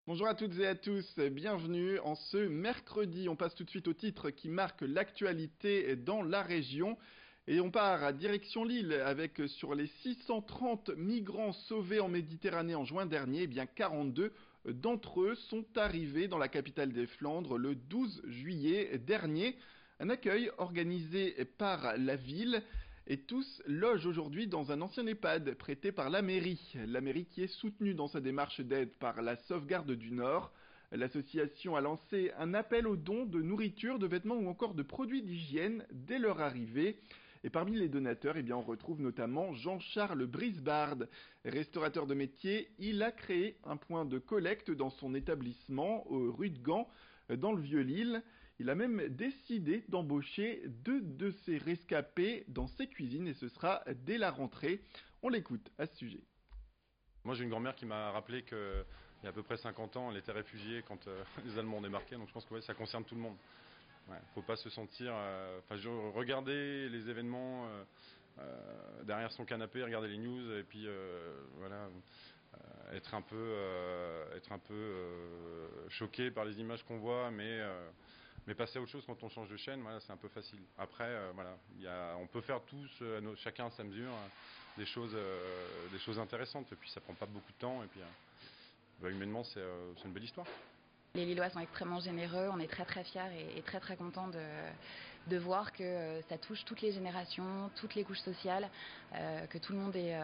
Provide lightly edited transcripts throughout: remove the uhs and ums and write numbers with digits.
Bonjour à toutes et à tous, bienvenue en ce mercredi. On passe tout de suite au titre qui marque l'actualité dans la région. Et on part à direction Lille avec sur les 630 migrants sauvés en Méditerranée en juin dernier, eh bien 42 d'entre eux sont arrivés dans la capitale des Flandres le 12 juillet dernier. Un accueil organisé par la ville. Et tous logent aujourd'hui dans un ancien EHPAD prêté par la mairie. La mairie qui est soutenue dans sa démarche d'aide par la Sauvegarde du Nord. L'association a lancé un appel aux dons de nourriture, de vêtements ou encore de produits d'hygiène dès leur arrivée. Et parmi les donateurs, eh bien, on retrouve notamment Jean-Charles Brisbard, restaurateur de métier. Il a créé un point de collecte dans son établissement, rue de Gand, dans le Vieux-Lille. Il a même décidé d'embaucher 2 de ses rescapés dans ses cuisines et ce sera dès la rentrée. On l'écoute à ce sujet. Moi j'ai une grand-mère qui m'a rappelé qu'il y a à peu près 50 ans, elle était réfugiée quand les Allemands ont débarqué, donc je pense que ouais, ça concerne tout le monde. Faut pas se sentir... regarder les événements derrière son canapé, regarder les news et puis voilà, être un peu choqué par les images qu'on voit, mais passer à autre chose quand on change de chaîne, voilà, c'est un peu facile. Après, voilà, on peut faire tous, chacun à sa mesure, des choses intéressantes. Et puis ça prend pas beaucoup de temps. Et puis, humainement, c'est une belle histoire. Les Lillois sont extrêmement généreux, on est très très fiers et très très contents de voir que ça touche toutes les générations, toutes les couches sociales, que tout le monde est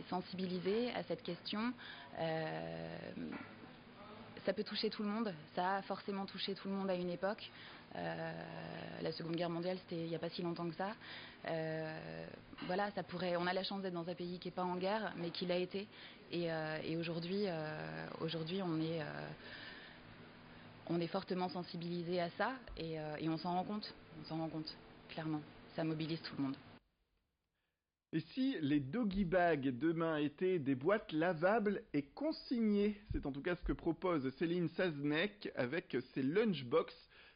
sensibilisé à cette question. Ça peut toucher tout le monde, ça a forcément touché tout le monde à une époque. La Seconde Guerre mondiale, c'était il n'y a pas si longtemps que ça. Voilà, on a la chance d'être dans un pays qui n'est pas en guerre, mais qui l'a été. Et aujourd'hui, on est fortement sensibilisé à ça et on s'en rend compte. On s'en rend compte, clairement. Ça mobilise tout le monde. Et si les doggy bags demain étaient des boîtes lavables et consignées? C'est en tout cas ce que propose Céline Saznek avec ses lunchbox,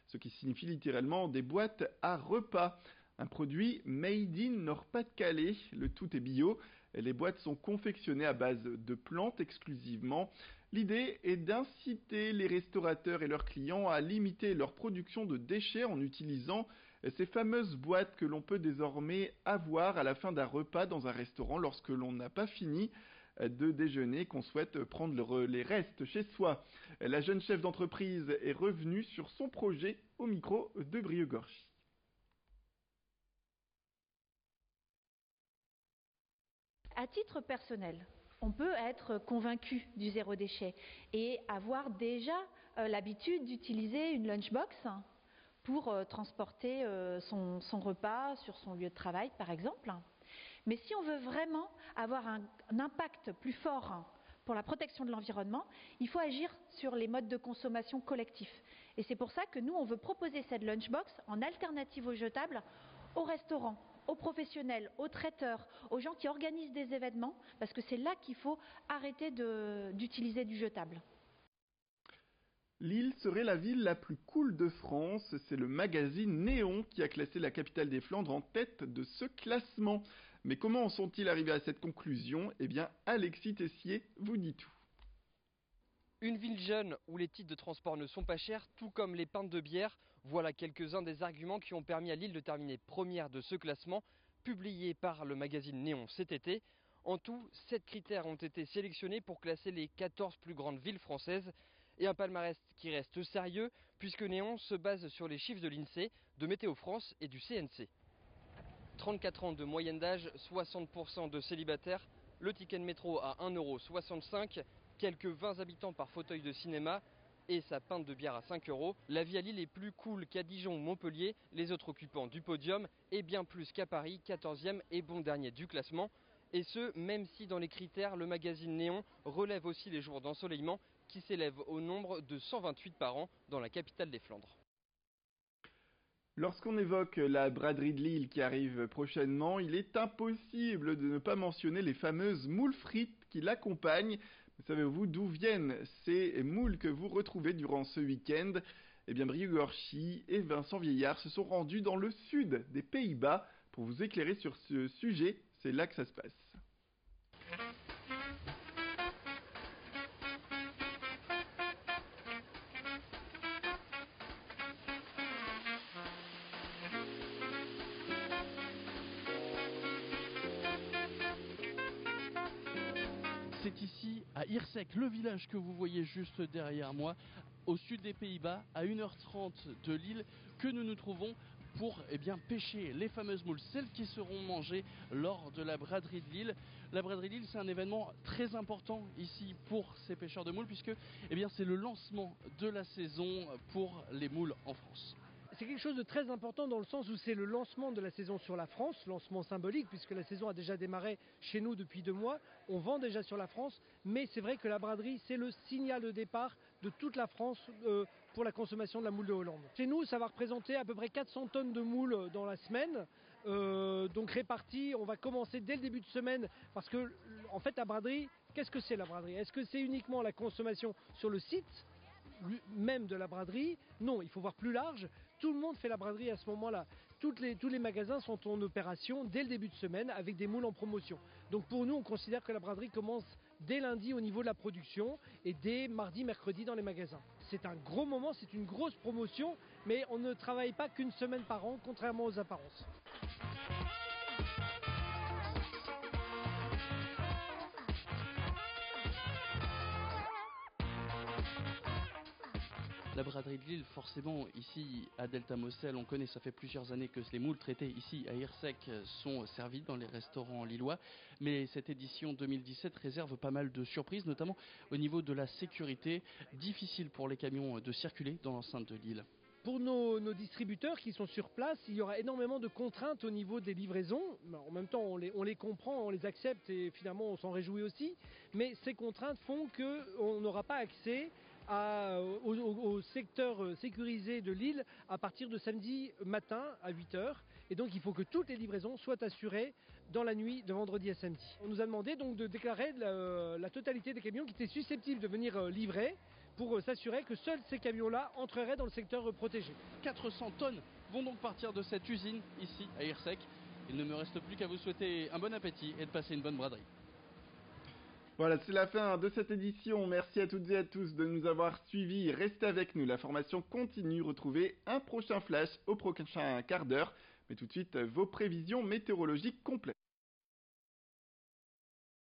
ce qui signifie littéralement des boîtes à repas. Un produit made in Nord-Pas-de-Calais, le tout est bio. Les boîtes sont confectionnées à base de plantes exclusivement. L'idée est d'inciter les restaurateurs et leurs clients à limiter leur production de déchets en utilisant ces fameuses boîtes que l'on peut désormais avoir à la fin d'un repas dans un restaurant lorsque l'on n'a pas fini de déjeuner, qu'on souhaite prendre les restes chez soi. La jeune chef d'entreprise est revenue sur son projet au micro de Brieux-Gorchy. À titre personnel, on peut être convaincu du zéro déchet et avoir déjà l'habitude d'utiliser une lunchbox pour transporter son repas sur son lieu de travail, par exemple. Mais si on veut vraiment avoir un impact plus fort pour la protection de l'environnement, il faut agir sur les modes de consommation collectifs. Et c'est pour ça que nous, on veut proposer cette lunchbox en alternative aux jetables aux restaurants, aux professionnels, aux traiteurs, aux gens qui organisent des événements, parce que c'est là qu'il faut arrêter d'utiliser du jetable. Lille serait la ville la plus cool de France. C'est le magazine Néon qui a classé la capitale des Flandres en tête de ce classement. Mais comment en sont-ils arrivés à cette conclusion? Eh bien, Alexis Tessier vous dit tout. Une ville jeune où les titres de transport ne sont pas chers, tout comme les pintes de bière. Voilà quelques-uns des arguments qui ont permis à Lille de terminer première de ce classement, publié par le magazine Néon cet été. En tout, 7 critères ont été sélectionnés pour classer les 14 plus grandes villes françaises. Et un palmarès qui reste sérieux, puisque Néon se base sur les chiffres de l'INSEE, de Météo France et du CNC. 34 ans de moyenne d'âge, 60% de célibataires, le ticket de métro à 1,65 €, quelques 20 habitants par fauteuil de cinéma et sa pinte de bière à 5 €. La vie à Lille est plus cool qu'à Dijon ou Montpellier, les autres occupants du podium, et bien plus qu'à Paris, 14e et bon dernier du classement. Et ce, même si dans les critères, le magazine Néon relève aussi les jours d'ensoleillement qui s'élèvent au nombre de 128 par an dans la capitale des Flandres. Lorsqu'on évoque la braderie de Lille qui arrive prochainement, il est impossible de ne pas mentionner les fameuses moules frites qui l'accompagnent. Savez-vous d'où viennent ces moules que vous retrouvez durant ce week-end? Eh bien, Brieux-Gorchy et Vincent Vieillard se sont rendus dans le sud des Pays-Bas pour vous éclairer sur ce sujet. C'est là que ça se passe. C'est ici, à Hirsek, le village que vous voyez juste derrière moi, au sud des Pays-Bas, à 1h30 de Lille, que nous nous trouvons pour pêcher les fameuses moules, celles qui seront mangées lors de la braderie de Lille. La braderie de Lille, c'est un événement très important ici pour ces pêcheurs de moules, puisque c'est le lancement de la saison pour les moules en France. C'est quelque chose de très important dans le sens où c'est le lancement de la saison sur la France, lancement symbolique puisque la saison a déjà démarré chez nous depuis 2 mois. On vend déjà sur la France, mais c'est vrai que la braderie, c'est le signal de départ de toute la France pour la consommation de la moule de Hollande. Chez nous, ça va représenter à peu près 400 tonnes de moules dans la semaine. Donc réparties, on va commencer dès le début de semaine parce que en fait la braderie, qu'est-ce que c'est la braderie? Est-ce que c'est uniquement la consommation sur le site même de la braderie? Non, il faut voir plus large. Tout le monde fait la braderie à ce moment-là. Tous les magasins sont en opération dès le début de semaine avec des moules en promotion. Donc pour nous, on considère que la braderie commence dès lundi au niveau de la production et dès mardi, mercredi dans les magasins. C'est un gros moment, c'est une grosse promotion, mais on ne travaille pas qu'une semaine par an, contrairement aux apparences. La braderie de Lille, forcément, ici à Delta-Moselle, on connaît, ça fait plusieurs années que les moules traitées ici à Hirsek sont servies dans les restaurants lillois. Mais cette édition 2017 réserve pas mal de surprises, notamment au niveau de la sécurité. Difficile pour les camions de circuler dans l'enceinte de Lille. Pour nos distributeurs qui sont sur place, il y aura énormément de contraintes au niveau des livraisons. En même temps, on les comprend, on les accepte et finalement on s'en réjouit aussi. Mais ces contraintes font qu'on n'aura pas accès au secteur sécurisé de Lille à partir de samedi matin à 8h. Et donc il faut que toutes les livraisons soient assurées dans la nuit de vendredi à samedi. On nous a demandé donc de déclarer la totalité des camions qui étaient susceptibles de venir livrer pour s'assurer que seuls ces camions-là entreraient dans le secteur protégé. 400 tonnes vont donc partir de cette usine ici à Hirsek. Il ne me reste plus qu'à vous souhaiter un bon appétit et de passer une bonne braderie. Voilà, c'est la fin de cette édition. Merci à toutes et à tous de nous avoir suivis. Restez avec nous, la formation continue. Retrouvez un prochain flash au prochain quart d'heure. Mais tout de suite, vos prévisions météorologiques complètes.